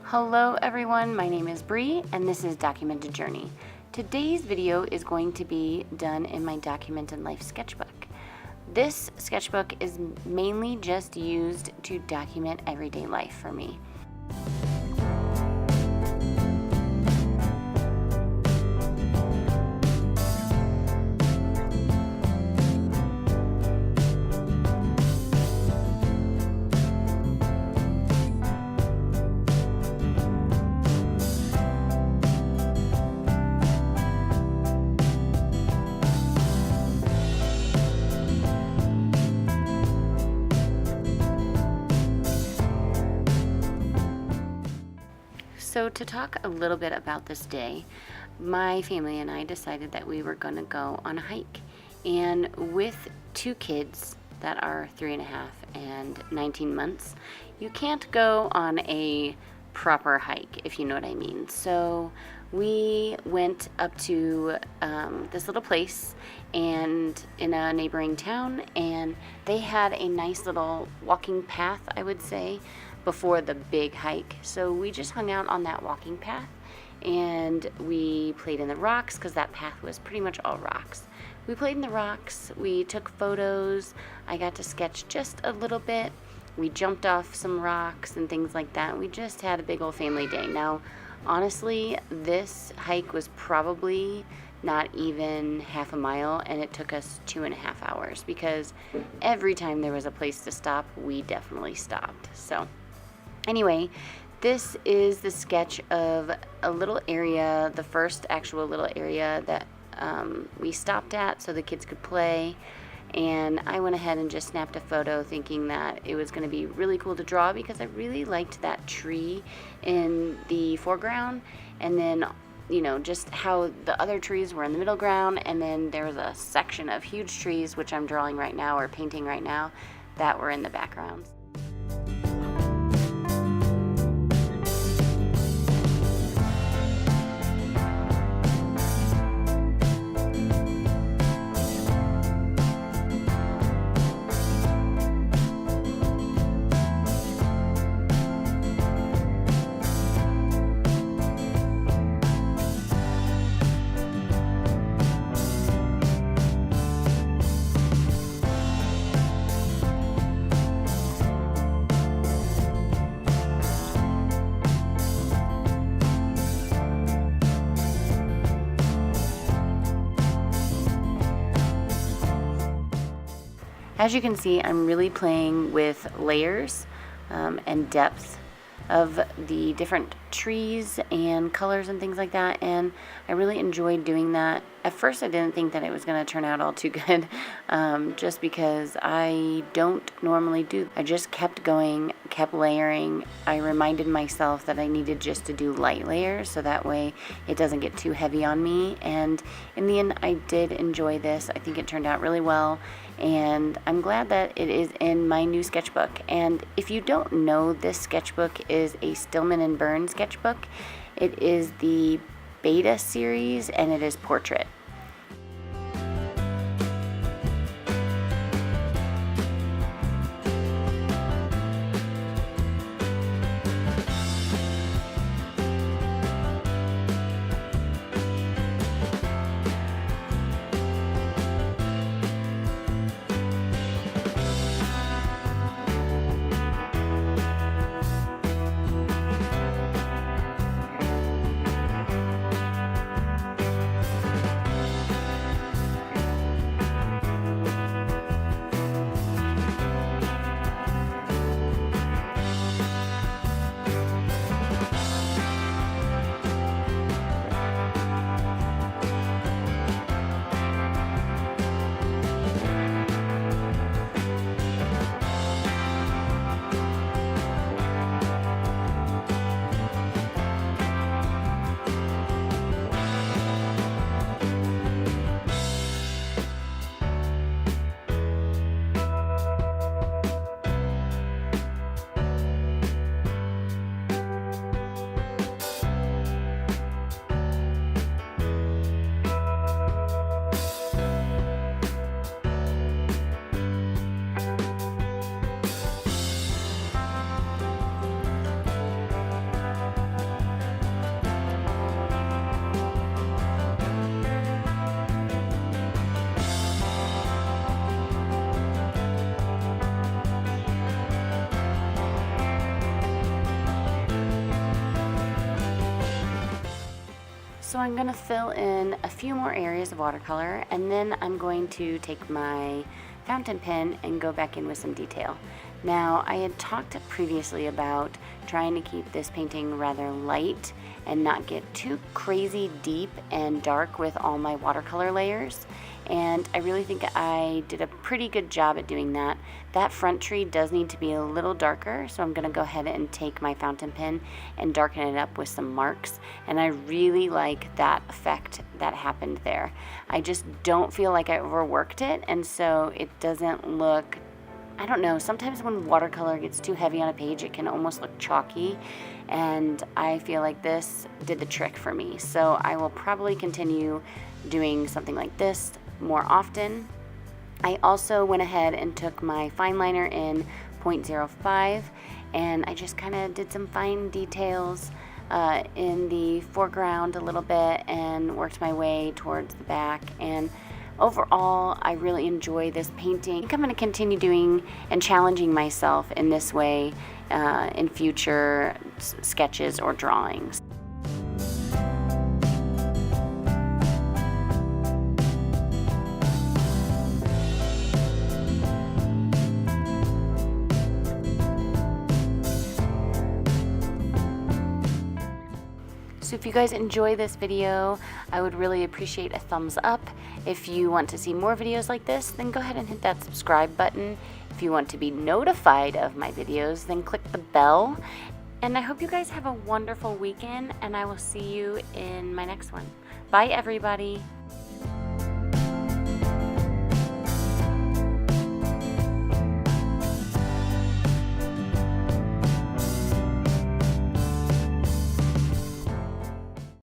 Hello everyone, my name is Bree and this is Documented Journey. Today's video is going to be done in my Documented Life sketchbook. This sketchbook is mainly just used to document everyday life for me. So to talk a little bit about this day, my family and I decided that we were going to go on a hike. And with two kids that are 3.5 and 19 months, you can't go on a proper hike, if you know what I mean. So we went up to this little place and in a neighboring town, and they had a nice little walking path, I would say, before the big hike. So we just hung out on that walking path and we played in the rocks because that path was pretty much all rocks. We played in the rocks, we took photos, I got to sketch just a little bit, we jumped off some rocks and things like that. We just had a big old family day. Now, honestly, this hike was probably not even half a mile, and it took us 2.5 hours because every time there was a place to stop, we definitely stopped. So anyway, this is the sketch of a little area, the first actual little area that we stopped at so the kids could play. And I went ahead and just snapped a photo thinking that it was going to be really cool to draw because I really liked that tree in the foreground, and then just how the other trees were in the middle ground, and then there was a section of huge trees, which I'm drawing right now or painting right now, that were in the background. As you can see, I'm really playing with layers and depth of the different trees and colors and things like that, and I really enjoyed doing that. At first I didn't think that it was going to turn out all too good, just because I don't normally do. I just kept going, kept layering. I reminded myself that I needed just to do light layers so that way it doesn't get too heavy on me, and in the end I did enjoy this. I think it turned out really well, and I'm glad that it is in my new sketchbook. And if you don't know, this sketchbook is a Stillman and Burn sketchbook. It is the beta series and it is portrait. So I'm going to fill in a few more areas of watercolor, and then I'm going to take my fountain pen and go back in with some detail. Now, I had talked previously about trying to keep this painting rather light and not get too crazy deep and dark with all my watercolor layers, and I really think I did a pretty good job at doing that. That front tree does need to be a little darker, so I'm going to go ahead and take my fountain pen and darken it up with some marks, and I really like that effect that happened there. I just don't feel like I overworked it, and so it doesn't look, I don't know, sometimes when watercolor gets too heavy on a page, it can almost look chalky, and I feel like this did the trick for me. So I will probably continue doing something like this more often. I also went ahead and took my fine liner in 0.05, and I just kind of did some fine details in the foreground a little bit and worked my way towards the back. And overall, I really enjoy this painting. I think I'm going to continue doing and challenging myself in this way in future sketches or drawings. So if you guys enjoy this video, I would really appreciate a thumbs up. If you want to see more videos like this, then go ahead and hit that subscribe button. If you want to be notified of my videos, then click the bell. And I hope you guys have a wonderful weekend, and I will see you in my next one. Bye, everybody.